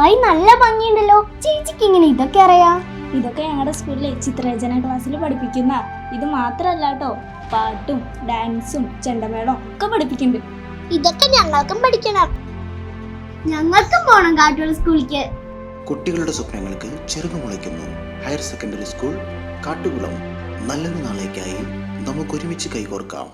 Hi, നല്ല ഭംഗിയുണ്ടല്ലോ. ചേച്ചിക്ക് ഇങ്ങനെ ഇതൊക്കെ അറിയാം? ഇതൊക്കെ ഞങ്ങളുടെ സ്കൂളിലെ ചിത്രരചന ക്ലാസ്സിൽ പഠിപ്പിക്കുന്ന. ഇത് മാത്രല്ല കേട്ടോ, പാട്ടും ഡാൻസും ചെണ്ടമേളം ഒക്കെ പഠിപ്പിക്കുന്നുണ്ട്. ഇതൊക്കെ ഞങ്ങൾക്കും പഠിക്കണം. ഞങ്ങൾക്കും പോണം കാട്ടുകുളം സ്കൂളിലേക്ക്. കുട്ടികളുടെ സ്വപ്നങ്ങൾക്ക് ചെറുകു മുളയ്ക്കുന്നു. Higher secondary school Kattukulam. നല്ലൊരു നാളേക്കായി നമുക്ക് ഒരുമിച്ച് കൈകോർക്കാം.